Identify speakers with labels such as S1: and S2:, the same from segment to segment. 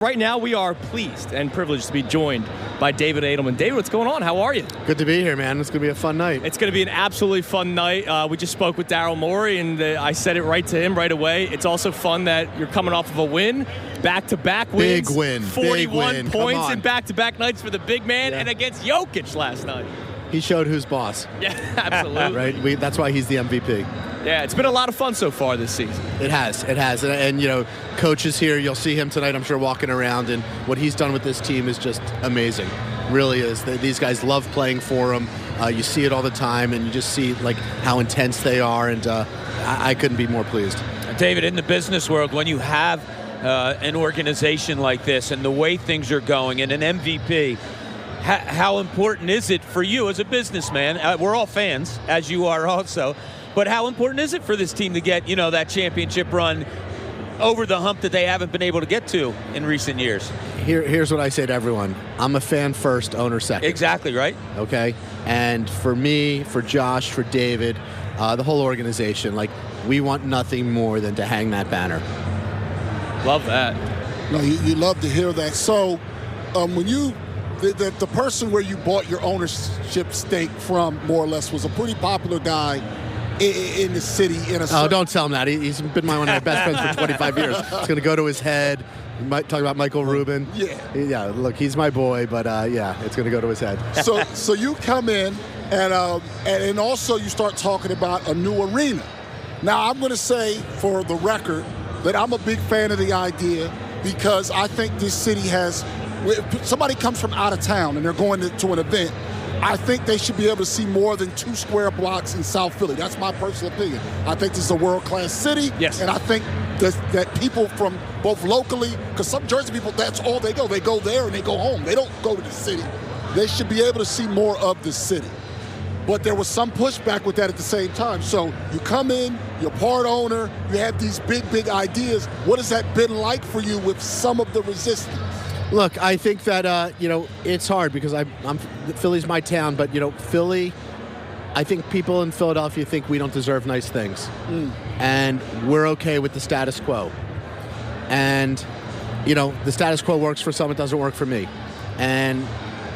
S1: Right now, we are pleased and privileged to be joined by David Adelman. David, what's going on? How are you?
S2: Good to be here, man. It's going to be a fun night.
S1: It's going to be an absolutely fun night. We just spoke with Daryl Morey, and I said it right to him right away. It's also fun that you're coming off of a win, back-to-back wins.
S2: Big win.
S1: 41
S2: Big win.
S1: points in back-to-back nights for the big man, and against Jokic last night.
S2: He showed who's boss.
S1: Yeah, absolutely.
S2: Right? That's why he's the MVP.
S1: Yeah, it's been a lot of fun so far this season.
S2: It has. And you know, Coach is here. You'll see him tonight, I'm sure, walking around. And what he's done with this team is just amazing. Really is. These guys love playing for him. You see it all the time, and you just see like how intense they are. And I couldn't be more pleased.
S3: David, in the business world, when you have an organization like this and the way things are going and an MVP, how important is it for you as a businessman? We're all fans, as you are also. But how important is it for this team to get, that championship run over the hump that they haven't been able to get to in recent years?
S2: Here's what I say to everyone. I'm a fan first, owner second.
S3: Exactly, right?
S2: Okay? And for me, for Josh, for David, the whole organization, we want nothing more than to hang that banner.
S1: Love that.
S4: No, you love to hear that. So when you... The person where you bought your ownership stake from, more or less, was a pretty popular guy in the city.
S2: Oh, don't tell him that. He's been one of my best friends for 25 years. It's going to go to his head. You might talk about Michael Rubin. Yeah, look, he's my boy, but it's going to go to his head.
S4: So you come in, and also you start talking about a new arena. Now, I'm going to say, for the record, that I'm a big fan of the idea because I think this city has... If somebody comes from out of town and they're going to an event, I think they should be able to see more than 2 square blocks in South Philly. That's my personal opinion. I think this is a world-class city.
S1: Yes.
S4: And I think that people from both locally, because some Jersey people, that's all they go. They go there and they go home. They don't go to the city. They should be able to see more of the city. But there was some pushback with that at the same time. So you come in, you're part owner, you have these big ideas. What has that been like for you with some of the resistance?
S2: Look, I think that, it's hard because Philly's my town, but, Philly, I think people in Philadelphia think we don't deserve nice things. And we're okay with the status quo. And, the status quo works for some, it doesn't work for me. And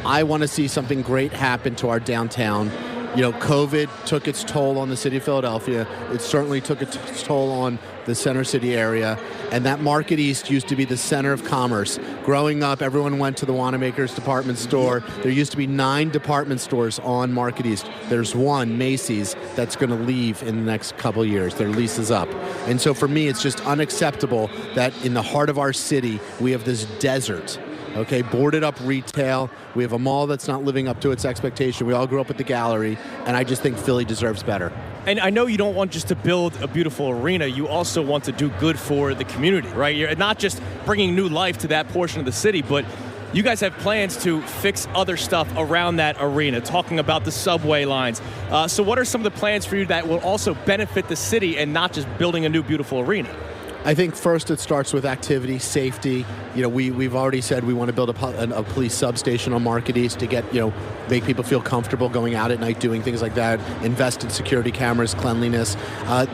S2: I want to see something great happen to our downtown. COVID took its toll on the city of Philadelphia. It certainly took its toll on the center city area. And that Market East used to be the center of commerce. Growing up, everyone went to the Wanamaker's department store. There used to be 9 department stores on Market East. There's one, Macy's, that's going to leave in the next couple of years. Their lease is up. And so for me, it's just unacceptable that in the heart of our city, we have this desert. Okay, boarded up retail. We have a mall that's not living up to its expectation. We all grew up with the Gallery, and I just think Philly deserves better.
S1: And I know you don't want just to build a beautiful arena. You also want to do good for the community, right? You're not just bringing new life to that portion of the city, but you guys have plans to fix other stuff around that arena, talking about the subway lines. So what are some of the plans for you that will also benefit the city and not just building a new beautiful arena?
S2: I think first it starts with activity, safety. We've already said we want to build a police substation on Market East to get, make people feel comfortable going out at night, doing things like that, invest in security cameras, cleanliness.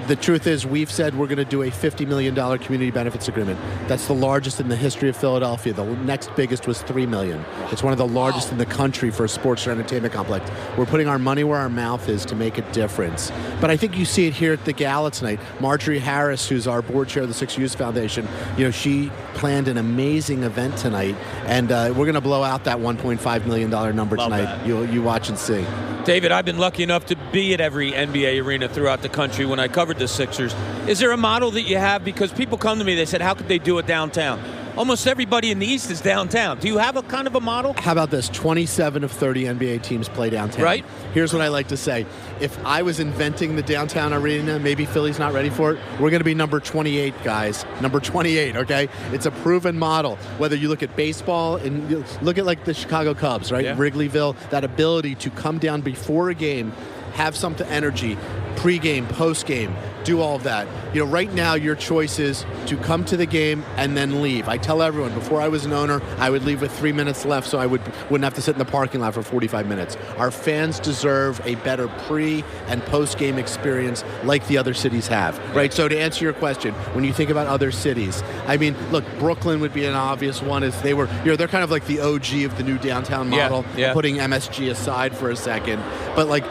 S2: The truth is we've said we're going to do a $50 million community benefits agreement. That's the largest in the history of Philadelphia. The next biggest was $3 million. It's one of the largest in the country for a sports or entertainment complex. We're putting our money where our mouth is to make a difference. But I think you see it here at the Gala tonight. Marjorie Harris, who's our board chair of the 6 Youth Foundation, she planned an amazing event tonight, and we're going to blow out that $1.5 million number
S1: Love
S2: tonight.
S1: That.
S2: You watch and see.
S3: David, I've been lucky enough to be at every NBA arena throughout the country when I covered the Sixers. Is there a model that you have? Because people come to me, they said, how could they do it downtown? Almost everybody in the East is downtown. Do you have a kind of a model?
S2: How about this? 27 of 30 NBA teams play downtown.
S3: Right.
S2: Here's what I like to say. If I was inventing the downtown arena, maybe Philly's not ready for it, we're going to be number 28, guys. Number 28, okay? It's a proven model. Whether you look at baseball and you look at the Chicago Cubs, right?
S1: Yeah.
S2: Wrigleyville, that ability to come down before a game, have some energy, pre-game, post-game, do all of that. Right now your choice is to come to the game and then leave. I tell everyone, before I was an owner, I would leave with 3 minutes left so I wouldn't have to sit in the parking lot for 45 minutes. Our fans deserve a better pre- and post-game experience like the other cities have, right? So to answer your question, when you think about other cities, I mean, look, Brooklyn would be an obvious one, as they were, they're kind of like the OG of the new downtown model, putting MSG aside for a second. But look,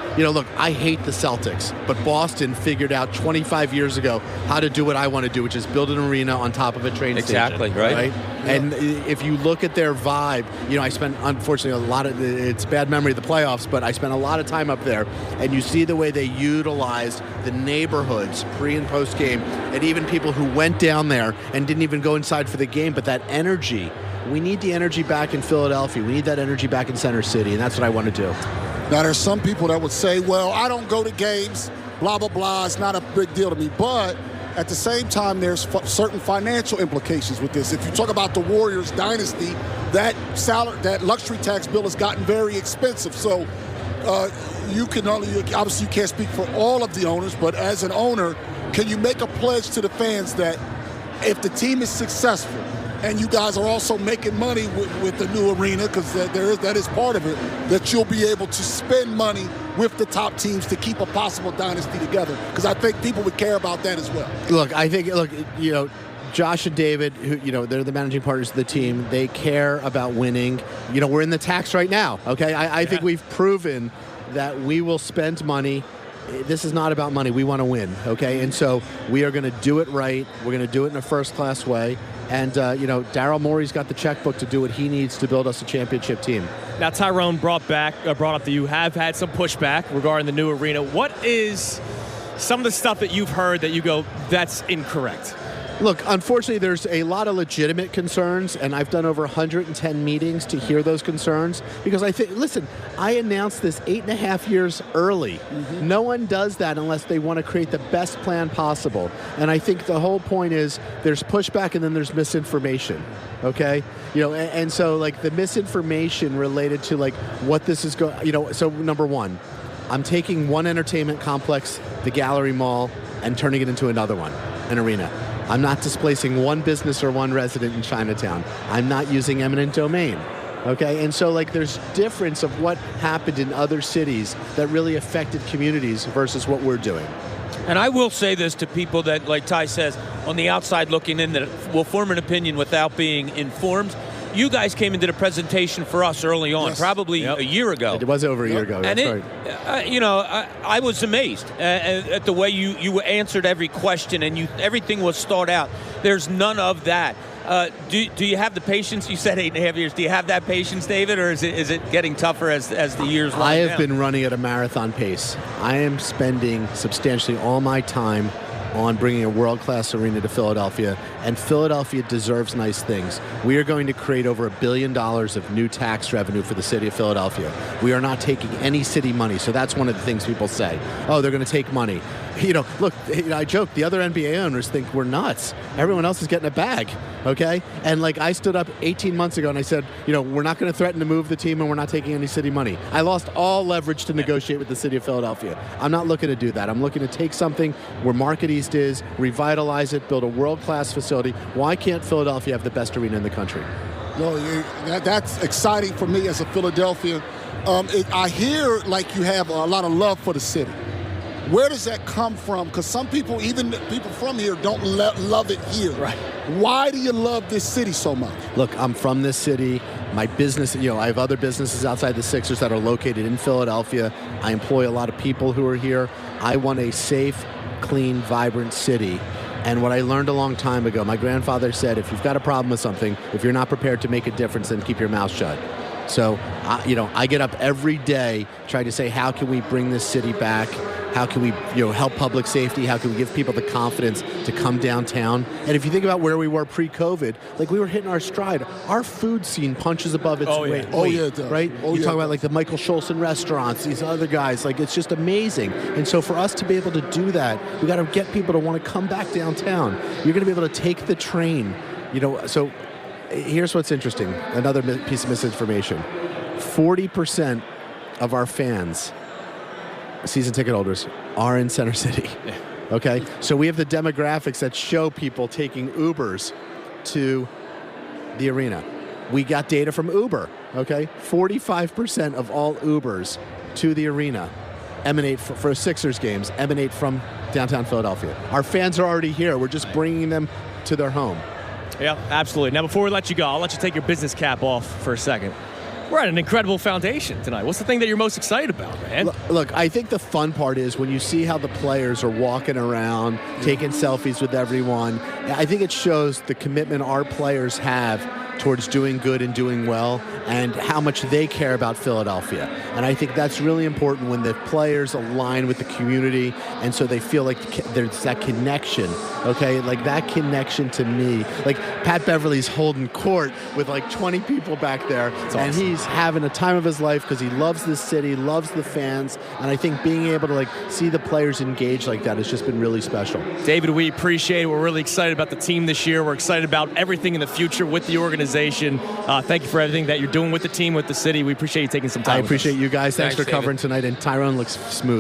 S2: I hate the Celtics, but Boston figured out 25 years ago how to do what I want to do, which is build an arena on top of a train station.
S3: Exactly, right?
S2: Yeah. And if you look at their vibe, I spent, unfortunately, it's bad memory of the playoffs, but I spent a lot of time up there, and you see the way they utilized the neighborhoods pre- and post-game, and even people who went down there and didn't even go inside for the game, but that energy, we need the energy back in Philadelphia. We need that energy back in Center City, and that's what I want to do.
S4: Now, there's some people that would say, well, I don't go to games, blah, blah, blah. It's not a big deal to me. But at the same time, there's certain financial implications with this. If you talk about the Warriors dynasty, that luxury tax bill has gotten very expensive. So obviously you can't speak for all of the owners, but as an owner, can you make a pledge to the fans that if the team is successful, and you guys are also making money with the new arena, because that is part of it, that you'll be able to spend money with the top teams to keep a possible dynasty together? Because I think people would care about that as well.
S2: Look, Josh and David, who they're the managing partners of the team. They care about winning. We're in the tax right now. Okay, I think we've proven that we will spend money. This is not about money. We want to win. Okay, and so we are going to do it right. We're going to do it in a first-class way. And, Daryl Morey's got the checkbook to do what he needs to build us a championship team.
S1: Now, Tyrone brought up that you have had some pushback regarding the new arena. What is some of the stuff that you've heard that you go, that's incorrect?
S2: Look, unfortunately, there's a lot of legitimate concerns, and I've done over 110 meetings to hear those concerns, because I announced this 8.5 years early. Mm-hmm. No one does that unless they want to create the best plan possible. And I think the whole point is there's pushback and then there's misinformation, okay? And so, the misinformation related to, what this is going, so number one, I'm taking one entertainment complex, the Gallery Mall, and turning it into another one, an arena. I'm not displacing one business or one resident in Chinatown. I'm not using eminent domain. Okay, and so there's difference of what happened in other cities that really affected communities versus what we're doing.
S3: And I will say this to people that, like Ty says, on the outside looking in, that will form an opinion without being informed. You guys came and did a presentation for us early on, probably a year ago.
S2: It was over a year ago.
S3: And I was amazed at the way you answered every question, and everything was thought out. There's none of that. Do you have the patience? You said 8.5 years. Do you have that patience, David, or is it getting tougher as the years line
S2: I have
S3: down?
S2: been running at a marathon pace. I am spending substantially all my time on bringing a world-class arena to Philadelphia, and Philadelphia deserves nice things. We are going to create over $1 billion of new tax revenue for the city of Philadelphia. We are not taking any city money, so that's one of the things people say. Oh, they're going to take money. Look, I joke, the other NBA owners think we're nuts. Everyone else is getting a bag, okay? And I stood up 18 months ago and I said, we're not going to threaten to move the team and we're not taking any city money. I lost all leverage to negotiate with the city of Philadelphia. I'm not looking to do that. I'm looking to take something where Market East is, revitalize it, build a world-class facility. Why can't Philadelphia have the best arena in the country?
S4: No, that's exciting for me as a Philadelphian. I hear you have a lot of love for the city. Where does that come from? Because some people, even people from here, don't love it here.
S2: Right.
S4: Why do you love this city so much?
S2: Look, I'm from this city. My business, I have other businesses outside the Sixers that are located in Philadelphia. I employ a lot of people who are here. I want a safe, clean, vibrant city. And what I learned a long time ago, my grandfather said, if you've got a problem with something, if you're not prepared to make a difference, then keep your mouth shut. So, I get up every day trying to say, how can we bring this city back? How can we, help public safety? How can we give people the confidence to come downtown? And if you think about where we were pre-COVID, we were hitting our stride. Our food scene punches above its weight.
S4: Oh, yeah, it does.
S2: Right? You talk about the Michael Scholson restaurants, these other guys. It's just amazing. And so for us to be able to do that, we got to get people to want to come back downtown. You're going to be able to take the train. So here's what's interesting. Another piece of misinformation. 40% of our fans, season ticket holders, are in Center City. Okay, so we have the demographics that show people taking Ubers to the arena. We got data from Uber. Okay, 45% of all Ubers to the arena emanate for Sixers games emanate from downtown Philadelphia. Our fans are already here. We're just bringing them to their home.
S1: Yeah, absolutely. Now, before we let you go, I'll let you take your business cap off for a second. We're at an incredible foundation tonight. What's the thing that you're most excited about, man?
S2: Look, I think the fun part is when you see how the players are walking around, taking selfies with everyone. I think it shows the commitment our players have towards doing good and doing well and how much they care about Philadelphia. And I think that's really important when the players align with the community and so they feel like there's that connection, okay? Like that connection to me. Like Pat Beverly's holding court with like 20 people back there. And he's having a time of his life because he loves this city, loves the fans. And I think being able to like see the players engage like that has just been really special.
S1: David, we appreciate it. We're really excited about the team this year. We're excited about everything in the future with the organization. Thank you for everything that you're doing with the team, with the city. We appreciate you taking some time.
S2: I appreciate
S1: with us.
S2: you guys. Thanks for
S3: David.
S2: covering tonight. And Tyrone looks smooth.